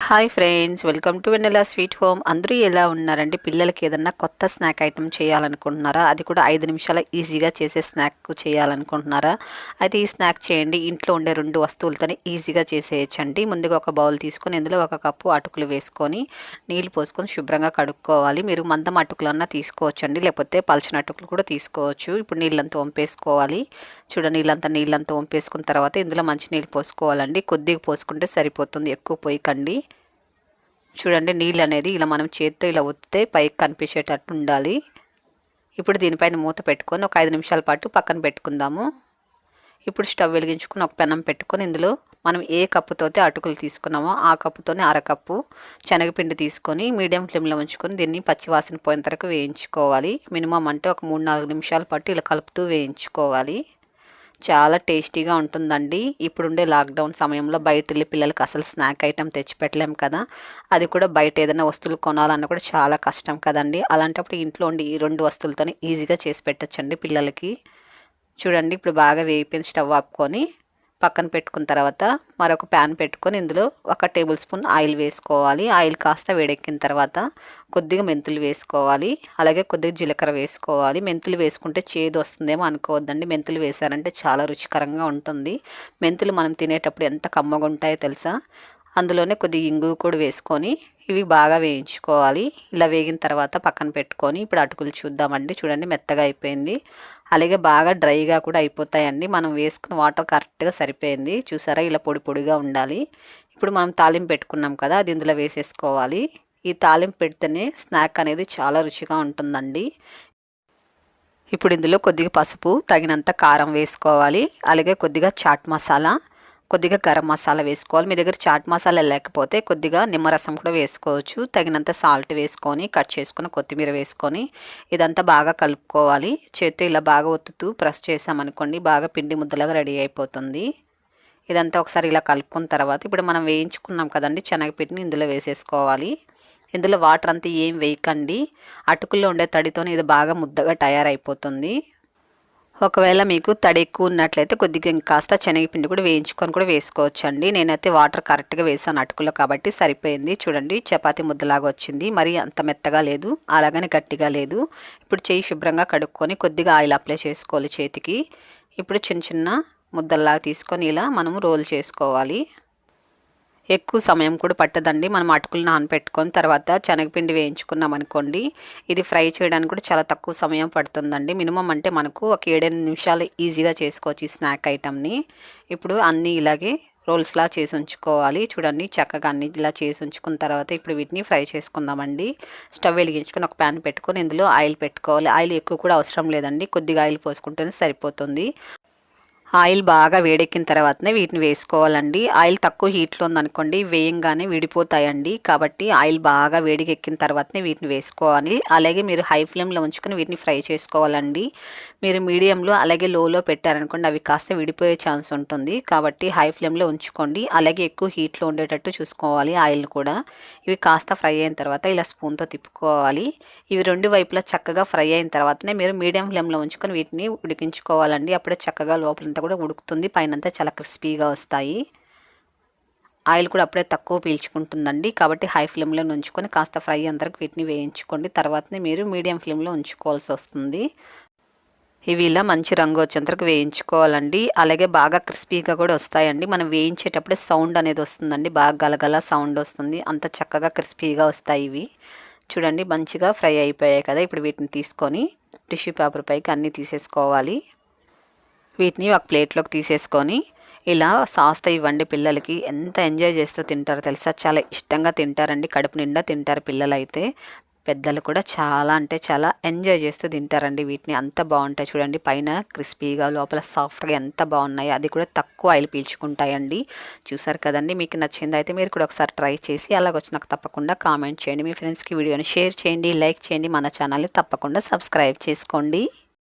Hi friends, welcome to Vennela sweet home. అందరూ ఎలా ఉన్నారంటే పిల్లలకి ఏదన్నా కొత్త స్నాక్ ఐటెం చేయాలనుకుంటున్నారా? అది కూడా 5 నిమిషాల ఈజీగా చేసే స్నాక్ చేయాలనుకుంటున్నారా? అయితే ఈ స్నాక్ చేయండి. ఇంట్లో ఉండే 2 వస్తువులతోనే ఈజీగా చేసేయచ్చండి. ముందుగా ఒక బౌల్ తీసుకొని ఇందులో 1 కప్పు అటుకులు వేసుకొని నీళ్లు పోసుకొని శుభ్రంగా కడుక్కోవాలి. మీరు మందం అటుకులన్నా తీసుకోవచ్చండి, లేకపోతే పలచని అటుకులు కూడా తీసుకోవచ్చు. ఇప్పుడు నీళ్ళంతా వంపేసుకోవాలి. చూడండి, నీళ్ళంతా వంపేసుకున్న తర్వాత ఇందులో మంచినీళ్ళు పోసుకోవాలండి. కొద్దిగా పోసుకుంటే సరిపోతుంది, ఎక్కువ పోయకండి. చూడండి, నీళ్ళు అనేది ఇలా మనం చేత్తో ఇలా ఒత్తితే పైకి కనిపించేటట్టు ఉండాలి. ఇప్పుడు దీనిపైన మూత పెట్టుకొని ఒక 5 నిమిషాల పాటు పక్కన పెట్టుకుందాము. ఇప్పుడు స్టవ్ వెలిగించుకొని ఒక పెనం పెట్టుకొని ఇందులో మనం ఏ కప్పుతోతే అటుకులు తీసుకున్నామో ఆ కప్పుతోనే 1/2 కప్పు శనగపిండి తీసుకొని మీడియం ఫ్లేమ్లో ఉంచుకొని దీన్ని పచ్చివాసన పోయేంత వరకు వేయించుకోవాలి. మినిమం అంటే ఒక 3-4 నిమిషాల పాటు ఇలా కలుపుతూ వేయించుకోవాలి. చాలా టేస్టీగా ఉంటుందండి. ఇప్పుడుండే లాక్డౌన్ సమయంలో బయట వెళ్ళి పిల్లలకి అసలు స్నాక్ ఐటెం తెచ్చిపెట్టలేం కదా. అది కూడా బయట ఏదైనా వస్తువులు కొనాలన్నా కూడా చాలా కష్టం కదండి. అలాంటప్పుడు ఇంట్లో ఉండి ఈ 2 వస్తువులతోనే ఈజీగా చేసి పెట్టచ్చండి పిల్లలకి. చూడండి, ఇప్పుడు బాగా వేగిపోయిన స్టవ్ ఆపుకొని పక్కన పెట్టుకున్న తర్వాత మరొక ప్యాన్ పెట్టుకొని ఇందులో 1 టేబుల్ స్పూన్ ఆయిల్ వేసుకోవాలి. ఆయిల్ కాస్త వేడెక్కిన తర్వాత కొద్దిగా మెంతులు వేసుకోవాలి, అలాగే కొద్దిగా జీలకర్ర వేసుకోవాలి. మెంతులు వేసుకుంటే చేదు వస్తుందేమో అనుకోవద్దండి. మెంతులు వేసారంటే చాలా రుచికరంగా ఉంటుంది. మెంతులు మనం తినేటప్పుడు ఎంత కమ్మగా ఉంటాయో తెలుసా. అందులోనే కొద్దిగా ఇంగువ కూడా వేసుకొని ఇవి బాగా వేయించుకోవాలి. ఇలా వేగిన తర్వాత పక్కన పెట్టుకొని ఇప్పుడు అటుకులు చూద్దామండి. చూడండి, మెత్తగా అయిపోయింది, అలాగే బాగా డ్రైగా కూడా అయిపోతాయండి. మనం వేసుకున్న వాటర్ కరెక్ట్గా సరిపోయింది. చూసారా, ఇలా పొడి పొడిగా ఉండాలి. ఇప్పుడు మనం తాలింపు పెట్టుకున్నాం కదా, అది ఇందులో వేసేసుకోవాలి. ఈ తాలింపు పెడితేనే స్నాక్ అనేది చాలా రుచిగా ఉంటుందండి. ఇప్పుడు ఇందులో కొద్దిగా పసుపు, తగినంత కారం వేసుకోవాలి, అలాగే కొద్దిగా చాట్ మసాలా, కొద్దిగా గరం మసాలా వేసుకోవాలి. మీ దగ్గర చాట్ మసాలా లేకపోతే కొద్దిగా నిమ్మరసం కూడా వేసుకోవచ్చు. తగినంత సాల్ట్ వేసుకొని కట్ చేసుకుని కొత్తిమీర వేసుకొని ఇదంతా బాగా కలుపుకోవాలి. చేత్తో ఇలా బాగా ఒత్తుతూ ప్రెస్ చేసామనుకోండి బాగా పిండి ముద్దలాగా రెడీ అయిపోతుంది. ఇదంతా ఒకసారి ఇలా కలుపుకున్న తర్వాత ఇప్పుడు మనం వేయించుకున్నాం కదండి శనగపిండిని ఇందులో వేసేసుకోవాలి. ఇందులో వాటర్ అంతా ఏం వేయకండి, అటుకుల్లో ఉండే తడితోనే ఇది బాగా ముద్దగా తయారైపోతుంది. ఒకవేళ మీకు తడి ఎక్కువ ఉన్నట్లయితే కొద్దిగా ఇంకాస్త శనగపిండి కూడా వేయించుకొని కూడా వేసుకోవచ్చు అండి. నేనైతే వాటర్ కరెక్ట్గా వేసాను అటుకులో కాబట్టి సరిపోయింది. చూడండి, చపాతీ ముద్దలాగా వచ్చింది. మరి అంత మెత్తగా లేదు, అలాగని గట్టిగా లేదు. ఇప్పుడు చేయి శుభ్రంగా కడుక్కొని కొద్దిగా ఆయిల్ అప్లై చేసుకోవాలి చేతికి. ఇప్పుడు చిన్న చిన్న ముద్దల్లాగా తీసుకొని ఇలా మనము రోల్ చేసుకోవాలి. ఎక్కువ సమయం కూడా పట్టదండి. మనం అటుకులు నానబెట్టుకొని తర్వాత శనగపిండి వేయించుకున్నాం అనుకోండి, ఇది ఫ్రై చేయడానికి కూడా చాలా తక్కువ సమయం పడుతుందండి. మినిమం అంటే మనకు ఒక 7-8 నిమిషాలు ఈజీగా చేసుకోవచ్చు ఈ స్నాక్ ఐటమ్ని. ఇప్పుడు అన్నీ ఇలాగే రోల్స్లా చేసి ఉంచుకోవాలి. చూడండి, చక్కగా అన్ని ఇలా చేసి ఉంచుకున్న తర్వాత ఇప్పుడు వీటిని ఫ్రై చేసుకుందామండి. స్టవ్ వెలిగించుకొని ఒక ప్యాన్ పెట్టుకొని ఇందులో ఆయిల్ పెట్టుకోవాలి. ఆయిల్ ఎక్కువ కూడా అవసరం లేదండి, కొద్దిగా ఆయిల్ పోసుకుంటేనే సరిపోతుంది. ఆయిల్ బాగా వేడెక్కిన తర్వాతనే వీటిని వేసుకోవాలండి. ఆయిల్ తక్కువ హీట్లో ఉందనుకోండి వేయంగానే విడిపోతాయండి. కాబట్టి ఆయిల్ బాగా వేడికెక్కిన తర్వాతనే వీటిని వేసుకోవాలి. అలాగే మీరు హై ఫ్లేమ్లో ఉంచుకొని వీటిని ఫ్రై చేసుకోవాలండి. మీరు మీడియంలో అలాగే లోలో పెట్టారనుకోండి అవి కాస్త విడిపోయే ఛాన్స్ ఉంటుంది. కాబట్టి హై ఫ్లేమ్లో ఉంచుకోండి, అలాగే ఎక్కువ హీట్లో ఉండేటట్టు చూసుకోవాలి ఆయిల్ కూడా. ఇవి కాస్త ఫ్రై అయిన తర్వాత ఇలా స్పూన్తో తిప్పుకోవాలి. ఇవి 2 వైపులా చక్కగా ఫ్రై అయిన తర్వాతనే మీరు మీడియం ఫ్లేమ్లో ఉంచుకొని వీటిని ఉడికించుకోవాలండి. అప్పుడే చక్కగా లోపల కూడా ఉడుకుతుంది, పైనంతా చాలా క్రిస్పీగా వస్తాయి. ఆయిల్ కూడా అప్పుడే తక్కువ పీల్చుకుంటుందండి. కాబట్టి హై ఫ్లేమ్లో ఉంచుకొని కాస్త ఫ్రై అందరికి వీటిని వేయించుకోండి. తర్వాతనే మీరు మీడియం ఫ్లేమ్లో ఉంచుకోవాల్సి వస్తుంది. ఇవి ఇలా మంచి రంగు వచ్చేంతరకు వేయించుకోవాలండి. అలాగే బాగా క్రిస్పీగా కూడా వస్తాయండి. మనం వేయించేటప్పుడే సౌండ్ అనేది వస్తుందండి, బాగా గలగల సౌండ్ వస్తుంది. అంత చక్కగా క్రిస్పీగా వస్తాయి ఇవి. చూడండి, మంచిగా ఫ్రై అయిపోయాయి కదా. ఇప్పుడు వీటిని తీసుకొని టిష్యూ పేపర్ పైకి అన్నీ తీసేసుకోవాలి. వీటిని ఒక ప్లేట్లోకి తీసేసుకొని ఇలా సాస్తో ఇవ్వండి. పిల్లలకి ఎంత ఎంజాయ్ చేస్తూ తింటారో తెలుసా, చాలా ఇష్టంగా తింటారండి. కడుపు నిండా తింటారు పిల్లలైతే, పెద్దలు కూడా చాలా అంటే చాలా ఎంజాయ్ చేస్తూ తింటారండి. వీటిని అంత బాగుంటాయి. చూడండి, పైన క్రిస్పీగా లోపల సాఫ్ట్గా ఎంత బాగున్నాయి. అది కూడా తక్కువ ఆయిల్ పీల్చుకుంటాయండి. చూసారు కదండి, మీకు నచ్చింది అయితే మీరు కూడా ఒకసారి ట్రై చేసి అలాగొచ్చి నాకు తప్పకుండా కామెంట్ చేయండి. మీ ఫ్రెండ్స్కి వీడియోని షేర్ చేయండి, లైక్ చేయండి. మన ఛానల్ని తప్పకుండా సబ్స్క్రైబ్ చేసుకోండి.